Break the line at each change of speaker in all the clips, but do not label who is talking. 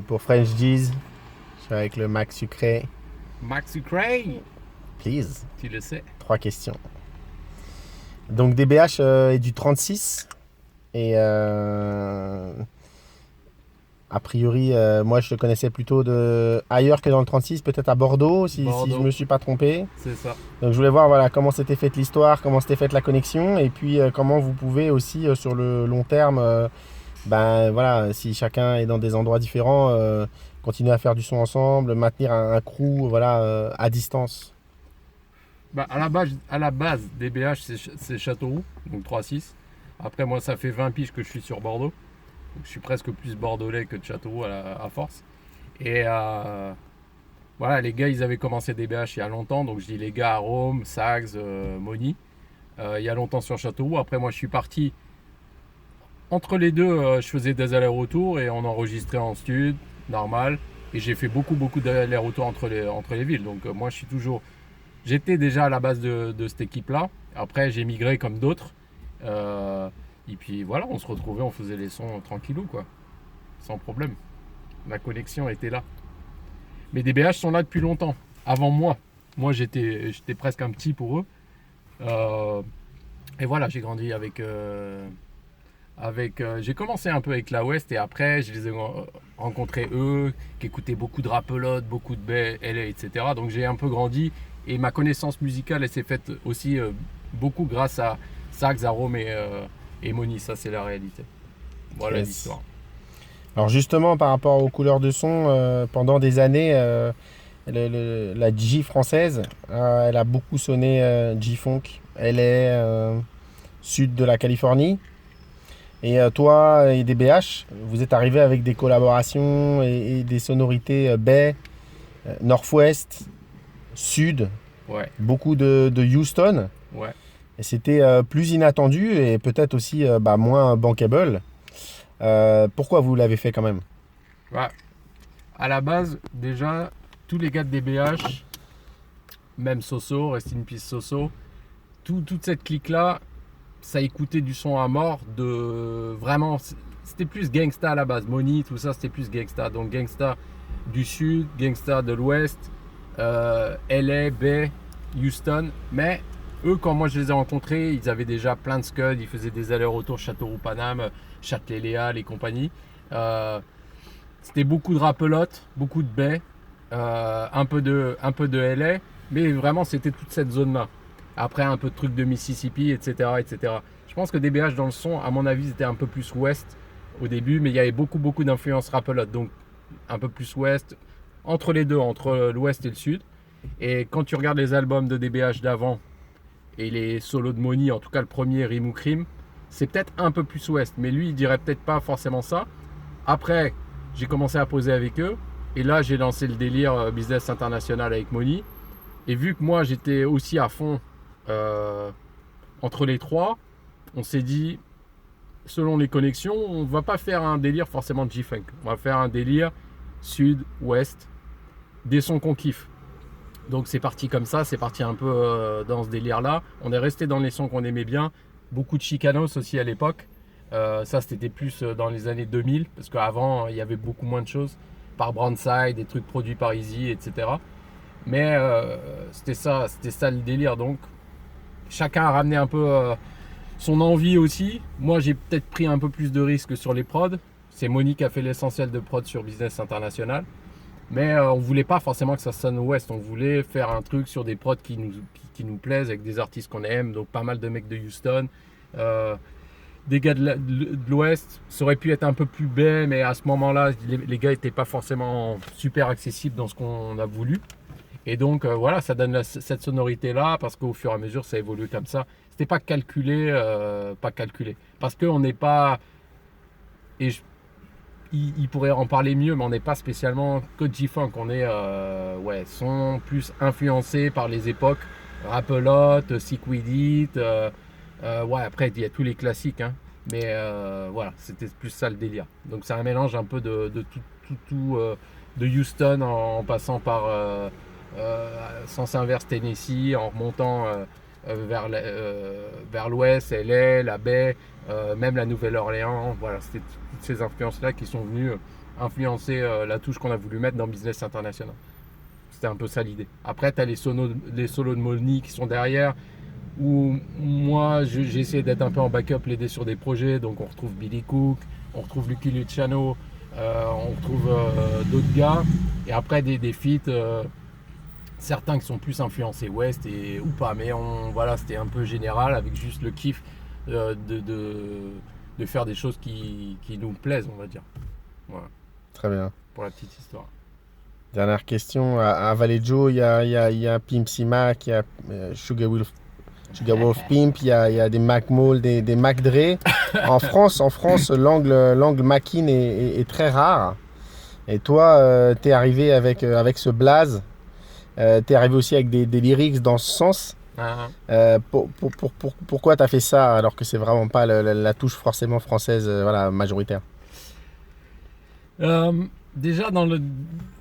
Pour French G's, je suis avec le Max Sucré.
Max Sucre,
Please.
tu le sais.
3 questions. Donc DBH est du 36. Et a priori, moi je le connaissais plutôt ailleurs que dans le 36, peut-être à Bordeaux, si je
Bordeaux,
me suis pas trompé.
c'est ça.
Donc je voulais voir voilà, comment s'était faite l'histoire, comment s'était faite la connexion, et puis comment vous pouvez aussi sur le long terme, ben voilà, si chacun est dans des endroits différents, continuer à faire du son ensemble, maintenir un crew voilà, à distance.
Bah, à la base, DBH, c'est Châteauroux, donc 3-6. Après, moi, ça fait 20 piges que je suis sur Bordeaux. Donc, je suis presque plus bordelais que de Châteauroux à force. Et voilà, les gars, ils avaient commencé DBH il y a longtemps. Donc, je dis les gars à Rome, Sags, Moni. Il y a longtemps sur Châteauroux. Après, moi, je suis parti. Entre les deux, je faisais des allers-retours et on enregistrait en stud, normal. Et j'ai fait beaucoup d'allers-retours entre les villes. Donc, moi, je suis toujours. J'étais déjà à la base de cette équipe-là. Après, j'ai migré comme d'autres. Euh, et puis voilà, on se retrouvait, on faisait les sons tranquillou, quoi. Sans problème. La connexion était là. Mais des BH sont là depuis longtemps. Avant moi. Moi, j'étais presque un petit pour eux. Euh, et voilà, j'ai grandi j'ai commencé un peu avec la West et après, je les ai rencontrés eux, qui écoutaient beaucoup de Rapelote, beaucoup de Bay, LA, etc. Donc j'ai un peu grandi et ma connaissance musicale, elle s'est faite aussi beaucoup grâce à Sax, Arome et Moni. Ça, c'est la réalité. Voilà
Yes.
l'histoire.
Alors justement, par rapport aux couleurs de son, pendant des années, la G française, elle a beaucoup sonné G-Funk. Elle est sud de la Californie. Et toi et DBH, vous êtes arrivés avec des collaborations et des sonorités Bay, Northwest, Sud,
Ouais,
beaucoup de Houston.
ouais.
Et c'était plus inattendu et peut-être aussi moins bankable. Pourquoi vous l'avez fait quand même?
Ouais. À la base, déjà, tous les gars de DBH, même Soso, Rest in Peace Soso, toute cette clique-là, ça écoutait du son à mort de vraiment, c'était plus gangsta à la base. Money, tout ça, c'était plus gangsta. Donc gangsta du sud, gangsta de l'ouest, LA, Bay, Houston. Mais eux, quand moi je les ai rencontrés, ils avaient déjà plein de scuds, ils faisaient des allers-retours Châteauroux-Paname, Châtelet-Léal et compagnie. Euh, C'était beaucoup de rapelotes, beaucoup de Bay, un peu de LA, mais vraiment c'était toute cette zone-là. Après, un peu de trucs de Mississippi, etc., etc. Je pense que DBH dans le son, à mon avis, c'était un peu plus ouest au début, mais il y avait beaucoup d'influence rapelote, donc un peu plus ouest, entre les deux, entre l'ouest et le sud. Et quand tu regardes les albums de DBH d'avant et les solos de Moni, en tout cas le premier Rim ou Crime, c'est peut-être un peu plus ouest, mais lui, il dirait peut-être pas forcément ça. Après, j'ai commencé à poser avec eux, et là, j'ai lancé le délire business international avec Moni. Et vu que moi, j'étais aussi à fond euh, entre les trois, on s'est dit, selon les connexions, on va pas faire un délire forcément de G-Funk. On va faire un délire sud-ouest, des sons qu'on kiffe. Donc c'est parti comme ça, c'est parti un peu dans ce délire-là. On est resté dans les sons qu'on aimait bien. Beaucoup de Chicanos aussi à l'époque. Ça, c'était plus dans les années 2000, parce qu'avant, il y avait beaucoup moins de choses. Par Brandside, des trucs produits par Easy, etc. Mais c'était ça le délire. Donc chacun a ramené un peu son envie aussi. Moi, j'ai peut-être pris un peu plus de risques sur les prods. C'est Monique qui a fait l'essentiel de prod sur Business International. Mais on voulait pas forcément que ça sonne West. On voulait faire un truc sur des prods qui nous plaisent, avec des artistes qu'on aime. Donc pas mal de mecs de Houston. Euh, des gars de l'Ouest. Ça aurait pu être un peu plus baie, mais à ce moment-là, les gars n'étaient pas forcément super accessibles dans ce qu'on a voulu. Et donc voilà, ça donne cette sonorité-là, parce qu'au fur et à mesure, ça évolue comme ça. C'était pas calculé, pas calculé. Parce qu'on n'est pas. Et il pourrait en parler mieux, mais on n'est pas spécialement que G-Funk. On est, sont plus influencés par les époques. Rapelote, Sick With It. Ouais, après, il y a tous les classiques, hein. Mais voilà, c'était plus ça le délire. Donc c'est un mélange un peu de tout de Houston en passant par sens inverse Tennessee, en remontant vers l'ouest, LA, la baie, même la Nouvelle-Orléans. Voilà, c'était toutes ces influences-là qui sont venues influencé la touche qu'on a voulu mettre dans Business International. C'était un peu ça l'idée. Après, tu as les solos de Molny qui sont derrière, où moi, j'ai essayé d'être un peu en backup, l'aider sur des projets. Donc, on retrouve Billy Cook, on retrouve Lucky Luciano, on retrouve d'autres gars. Et après, des feats, certains qui sont plus influencés West ou pas. Mais voilà, c'était un peu général avec juste le kiff de faire des choses qui nous plaisent, on va dire. Voilà,
Très bien.
pour la petite histoire.
Dernière question. À Vallejo, il y a Pimp C Mac, il y a Sugar Wolf Pimp, il y a des Mac Mall, des Mac Dre. En France, l'angle Mackin est très rare. Et toi, tu es arrivé avec ce blaze. Tu es arrivé aussi avec des lyrics dans ce sens. Pourquoi tu as fait ça alors que c'est vraiment pas la touche forcément française voilà, majoritaire?
Déjà,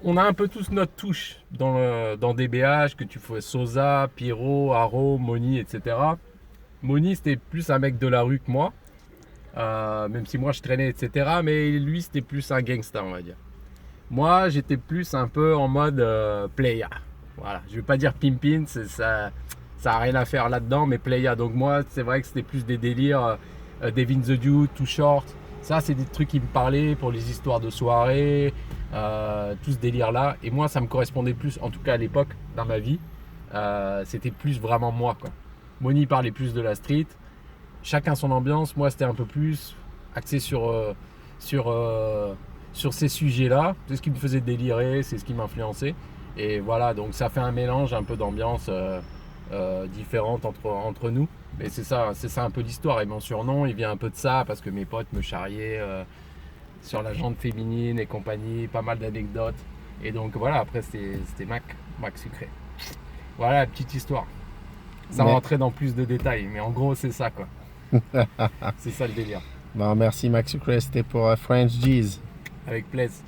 on a un peu tous notre touche dans DBH, que tu fais Sosa, Pyro, Haro, Moni, etc. Moni, c'était plus un mec de la rue que moi, même si moi je traînais, etc. Mais lui, c'était plus un gangsta, on va dire. Moi, j'étais plus un peu en mode playa. Voilà, je vais pas dire pimpin, ça a rien à faire là-dedans, mais playa. Donc moi, c'est vrai que c'était plus des délires, Devin the Dude, Too Short. Ça, c'est des trucs qui me parlaient pour les histoires de soirée, tout ce délire-là. Et moi, ça me correspondait plus, en tout cas à l'époque, dans ma vie. C'était plus vraiment moi, quoi. Moni parlait plus de la street. Chacun son ambiance. Moi, c'était un peu plus axé sur ces sujets-là. C'est ce qui me faisait délirer, c'est ce qui m'influençait. Et voilà, donc ça fait un mélange un peu d'ambiance différente entre nous. Mais c'est ça un peu l'histoire. Et mon surnom, il vient un peu de ça parce que mes potes me charriaient sur la jante féminine et compagnie, pas mal d'anecdotes. Et donc voilà, après c'était Mac Sucré. Voilà la petite histoire. Ça rentrait dans plus de détails, mais en gros c'est ça quoi. C'est ça le délire.
Bon, merci Mac Sucré, c'était pour French G's.
Avec plaisir.